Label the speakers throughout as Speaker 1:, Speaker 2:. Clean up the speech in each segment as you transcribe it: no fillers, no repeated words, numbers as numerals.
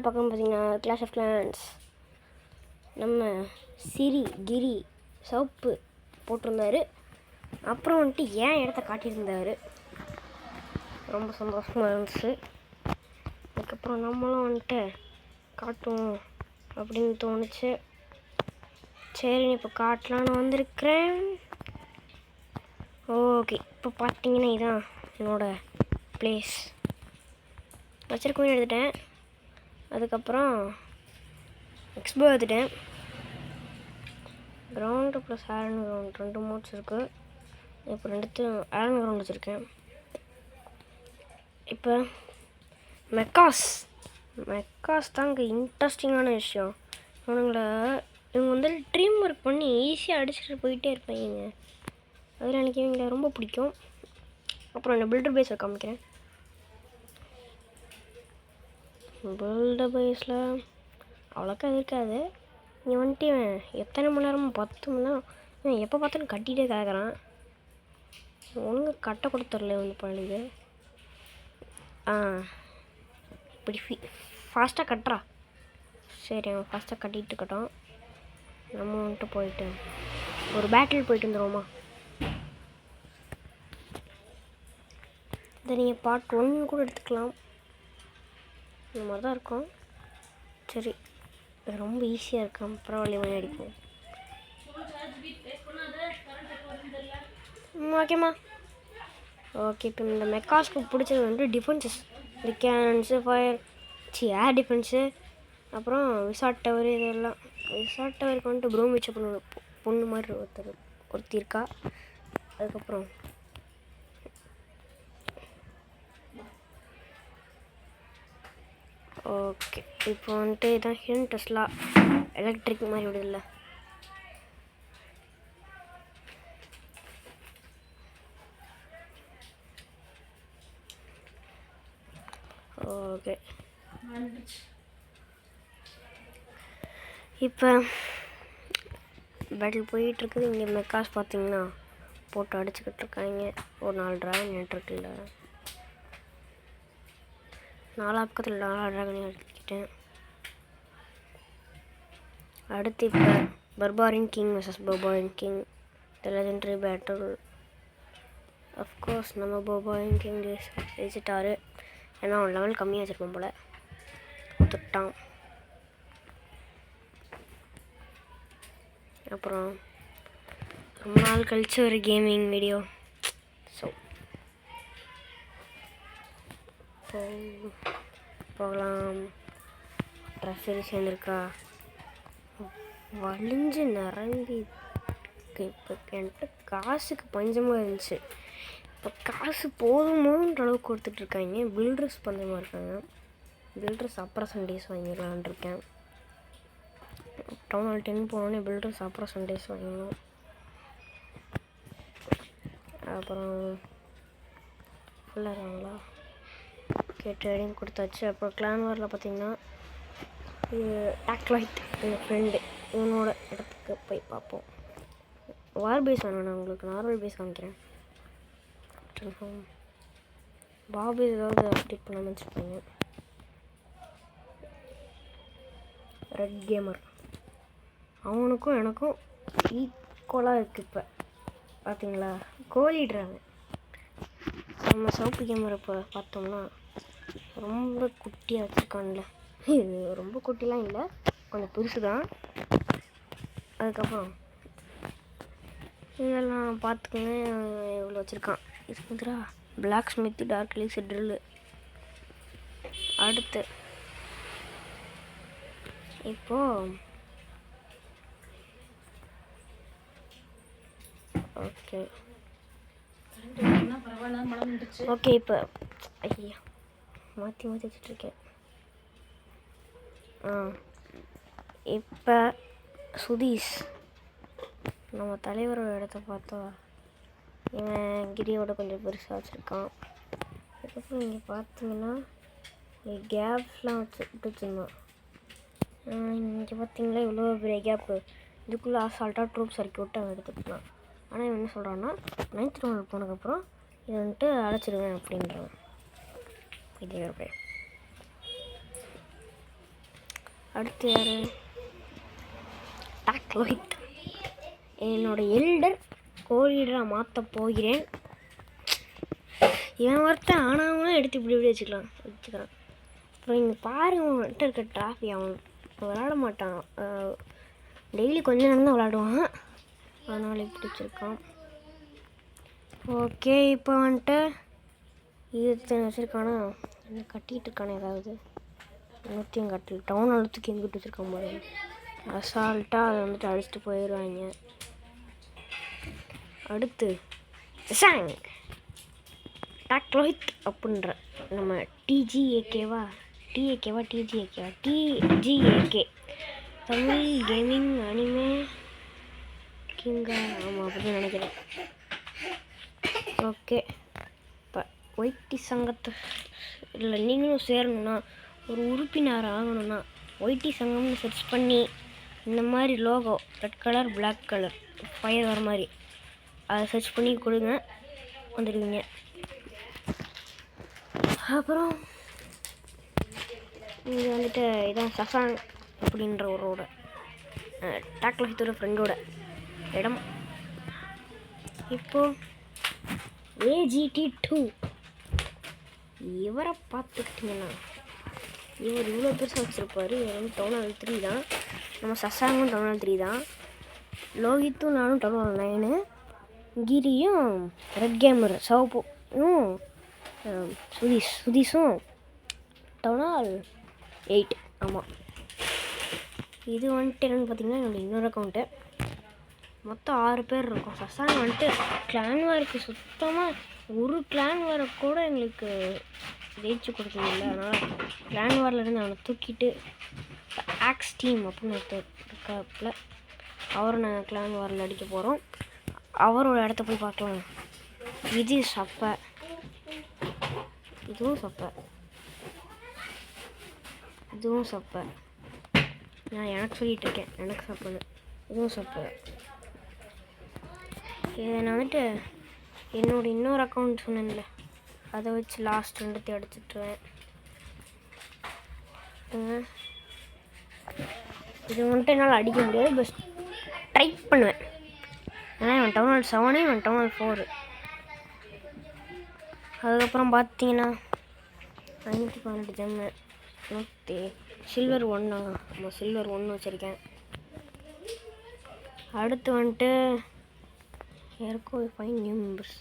Speaker 1: பார்க்கணும் பார்த்தீங்கன்னா clash of glands. நம்ம கிரி சவுப்பு போட்டிருந்தாரு. அப்புறம் வந்துட்டு ஏன் இடத்த காட்டியிருந்தார். ரொம்ப சந்தோஷமாக இருந்துச்சு. அதுக்கப்புறம் நம்மளும் வந்துட்டு காட்டுவோம் அப்படின்னு தோணுச்சு. சரி இப்போ காட்டலான்னு வந்திருக்கிறேன். ஓகே, இப்போ பார்த்தீங்கன்னா இதுதான் என்னோடய ப்ளேஸ். வச்சிருக்கோம் எடுத்துட்டேன். அதுக்கப்புறம் எக்ஸ்போ எடுத்துட்டேன். கிரவுண்டு ப்ளஸ் ஆரன் கிரவுண்ட் 2 மோட்ஸ் இருக்குது. இப்போ 2 ஆரன் கிரவுண்ட் வச்சுருக்கேன். இப்போ மெக்காஸ் தான் இங்கே இன்ட்ரெஸ்டிங்கான விஷயம். இவங்க வந்து ட்ரீம் ஒர்க் பண்ணி ஈஸியாக அடிச்சுட்டு போயிட்டே இருப்பாங்க. அதில் எனக்கு இவங்களை ரொம்ப பிடிக்கும். அப்புறம் இந்த பில்டர் பேஸை காமிக்கிறேன். பில்டர் பேஸில் அவ்வளோக்கா இருக்காது. இங்கே வந்துட்டு எத்தனை மணி நேரமும் 10 மணி நேரம் எப்போ பார்த்தாலும் கட்டிகிட்டே கிடக்குறான். ஒழுங்கு கட்ட கொடுத்துடல வந்து பழகு. இப்படி ஃபாஸ்ட்டாக கட்டுறா. சரி, அவன் ஃபாஸ்ட்டாக கட்டிகிட்டு இருக்கட்டும். நம்ம வந்துட்டு போயிட்டு ஒரு பேட்டில் போயிட்டு வந்துடுவோமா. இதை நீங்கள் பார்ட் 1 கூட எடுத்துக்கலாம். இந்த மாதிரி தான் இருக்கும். சரி, இது ரொம்ப ஈஸியாக இருக்கும். பரவாயில்ல, மணி அடிப்போம். ஓகேம்மா. ஓகே, இப்போ இந்த மெக்காஸ்க்கு பிடிச்சது வந்து டிஃபென்சஸ். இந்த கேனன்ஸு, ஏர் டிஃபென்ஸு, அப்புறம் விசாட் டவர். இதெல்லாம் விசாட் டவருக்கு வந்துட்டு ப்ரூம் வச்ச பொண்ணு மாதிரி ஒருத்தி இருக்கா. அதுக்கப்புறம் ஓகே, இப்போ வந்துட்டு இதான் ஹிடன் டெஸ்லா எலக்ட்ரிக் மாதிரி விடுதில்ல. ஓகே, இப்போ பேட்டில் போயிட்டுருக்குது. இங்கே மெக்காஸ் பார்த்தீங்கன்னா போட்டு அடிச்சுக்கிட்டு இருக்காங்க. ஒரு 4 ட்ராகன் நின்றுருக்குல்ல. 4 பக்கத்தில் 4 ட்ராகனையும் அடிச்சுக்கிட்டேன். அடுத்து இப்போ barbarian king vs barbarian king, the legendary battle. Of course நம்ம பர்பாரியன் கிங் ஜெயிச்சிட்டாரு. ஏன்னா அவன் லெவல் கம்மியாக வச்சுருப்போம் போல், தொட்டான். அப்புறம் ரொம்ப நாள் கழிச்சு ஒரு கேமிங் வீடியோ. ஸோ போகலாம். ட்ரெஸ்ஸரி சேர்ந்துருக்கா, வலிஞ்சு நிரம்பி. இப்போ என்கிட்ட காசுக்கு பஞ்சமாக இருந்துச்சு. இப்போ காசு போதுமோன்ற அளவுக்கு கொடுத்துட்ருக்காங்க. பில்டர்ஸ் பஞ்சமாக இருக்காங்க. பில்டர்ஸ் அப்புறம் சண்டேஸ் வாங்கிடலான் இருக்கேன். டவுன் ஹால் 10 போனோடனே பில்டர்ஸ் அப்புறம் சண்டேஸ் வாங்கணும். அப்புறம் ஃபுல்லாக ட்ரேடிங் கொடுத்தாச்சு. அப்புறம் கிளான் வாரில் பார்த்தீங்கன்னா டாக்லைட் என் ஃப்ரெண்டு, இவனோட இடத்துக்கு போய் பார்ப்போம். வார் பேஸ் வேணும். நான் உங்களுக்கு நார்மல் பேஸ் காமிக்கிறேன். பாபேஸ் ஏதாவது அப்டேட் பண்ண வச்சுருப்பாங்க. ரெட் கேமர் அவனுக்கும் எனக்கும் ஈக்குவலாக இருக்குது. இப்போ பார்த்தீங்களா, கோலிடுறாங்க. நம்ம சவுப்பு கேமரை இப்போ பார்த்தோம்னா ரொம்ப குட்டியாக வச்சுருக்கான்ல. இது ரொம்ப குட்டிலாம் இல்லை, கொஞ்சம் பெருசு தான். அதுக்கப்புறம் இதெல்லாம் பார்த்துக்கோங்க, இவ்வளோ வச்சுருக்கான். இது வந்துடா பிளாக் ஸ்மித் டார்க் லீஸ் ட்ரில்லு. அடுத்து இப்போது ஓகே இப்போ ஐயா மாற்றி வச்சுட்ருக்கேன். இப்போ சுதீஷ் நம்ம தலைவரோட இடத்த பார்த்தா இவன் கிரியோட கொஞ்சம் பெருசாக வச்சுருக்கான். அதுக்கப்புறம் இங்கே பார்த்தீங்கன்னா இங்கே கேப்ஸ்லாம் வச்சுருந்தான். இங்கே பார்த்தீங்களா இவ்வளோ பெரிய கேப்பு. இதுக்குள்ளே அசால்ட்டாக ட்ரூப்ஸ் இறக்கி விட்டு அவன் எடுத்துக்கலாம். ஆனால் இவன் என்ன சொல்கிறான்னா 9th ரவுண்டில் போனதுக்கப்புறம் இதை வந்துட்டு அழைச்சிடுவேன் அப்படின்றான். இதே இருப்பேன். அடுத்து யார்? டாக் லோஹித். என்னோடய எல்டர் கோலீடராக மாற்ற போகிறேன். இவன் ஒருத்தன் ஆனாவனும் எடுத்து இப்படி வச்சுக்கிறான். அப்புறம் இங்கே பாருங்க, அவன்கிட்ட இருக்க ட்ராஃபி. அவன் விளாட மாட்டான், டெய்லி கொஞ்ச நேரம் தான் விளாடுவான், அதனால் இப்படி வச்சுருக்கான். ஓகே, இப்போ வந்துட்டு இது வச்சுருக்கானா, என்ன கட்டிகிட்டு இருக்கானே, ஏதாவது இன்னொத்தையும் கட்டல. டவுன் அழுத்துக்கு எங்கிட்டு வச்சுருக்கான் போது, அசால்ட்டாக அதை வந்துட்டு அடிச்சுட்டு போயிடுவாங்க. அடுத்து சாங் டாக் லோஹித் அப்படின்ற நம்ம டிஜிஏகேவா டிஜிஏகே தமிழ் கேமிங் அனிமே கிங்கா, ஆமாம் அப்படின்னு நினைக்கிறேன். ஓகே, இப்போ ஒய்டி சங்கத்து இல்லை நீங்களும் சேரணும்னா, ஒரு உறுப்பினர் ஆகணும்னா ஒய்டி சங்கம்னு சர்ச் பண்ணி இந்த மாதிரி logo red colour black colour fire வர மாதிரி அதை சர்ச் பண்ணி கொடுங்க, வந்துடுவீங்க. அப்புறம் இங்கே வந்துட்டு இதான் சசாங் அப்படின்ற ஒருவோட டாக் லோஹித்தோட ஃப்ரெண்டோட இடம். இப்போது AGT2 இவரை பார்த்துக்கிட்டிங்கன்னா, இவர் இவ்வளோ பெருசாக வச்சுருப்பார். இவர் வந்து டவுன் ஹால் 3 தான். நம்ம சசாங்கும் டவுன் ஹால் 3 தான். லோஹித்தும் நானும் டவுன் ஹால் 9, கிரியும் ரெட் கேமர் சவப்பும் சுதீஷும் டவுன் ஹால் 8. ஆமாம், இது வந்துட்டு என்னென்னு பார்த்தீங்கன்னா என்னோடய இன்னொரு அக்கௌண்ட்டு. மொத்தம் 6 பேர் இருக்கும். சசாங் வந்துட்டு கிளான் வாருக்கு சுத்தமாக ஒரு கிளான் வாரை கூட எங்களுக்கு ஜெயிச்சு கொடுத்ததில்லை. அதனால் கிளான் வாரிலேருந்து அவனை தூக்கிட்டு ஆக்ஸ் டீம் அப்படின்னு ஒருத்தர் இருக்காப்புல, அவரை நாங்கள் கிளான் வாரில் அடிக்க போகிறோம். அவரோட இடத்த போய் பார்க்கலாம். இது சப்பை, இதுவும் சப்பை, இதுவும் சப்பை. நான் எனக்கு சொல்லிகிட்டு இருக்கேன், எனக்கு சப்பைன்னு. இதுவும் சப்பை. இதை நான் வந்துட்டு என்னோட இன்னொரு அக்கௌண்ட் சொன்னேன்ல, அதை வச்சு லாஸ்ட் 2 அடிச்சிட்ருவேன். இது வந்துட்டு என்னால் அடிக்க முடியாது, பஸ் ட்ரை பண்ணுவேன். ஏன்னா இவன் டவுன் ஹால் 7, இவன் டவுன் ஹால் 4. அதுக்கப்புறம் பார்த்தீங்கன்னா 518 ஜெம்மு, சில்வர் 1. ஆமாம், சில்வர் 1 வச்சுருக்கேன். அடுத்து வந்துட்டு யாருக்கோ 5 நியூ மெம்பர்ஸ்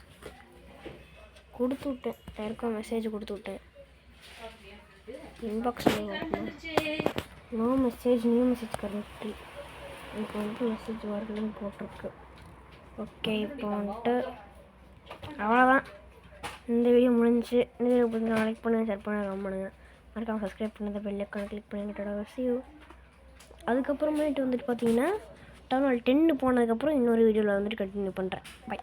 Speaker 1: கொடுத்து விட்டேன். யாருக்கோ மெசேஜ் கொடுத்து விட்டேன். Inbox no message, new message correctly. எனக்கு வந்துட்டு மெசேஜ் வரலன்னு போட்டிருக்கு. ஓகே, இப்போ வந்துட்டு அவ்வளோதான். இந்த வீடியோ முடிஞ்சிச்சு. இந்த வீடியோ பிடிச்சா லைக் பண்ணுங்கள், ஷேர் பண்ணுங்கள், கமெண்ட் பண்ணுங்கள். மறக்காமல் சப்ஸ்கிரைப் பண்ணுங்கள், பெல் ஐக்கானை கிளிக் பண்ணிக்கிட்டோட see you. அதுக்கப்புறமேட்டு வந்துட்டு பார்த்தீங்கன்னா டவுன் ஹால் 10 போனதுக்கப்புறம் இன்னொரு வீடியோவில் வந்துட்டு கண்டினியூ பண்ணுறேன். பை.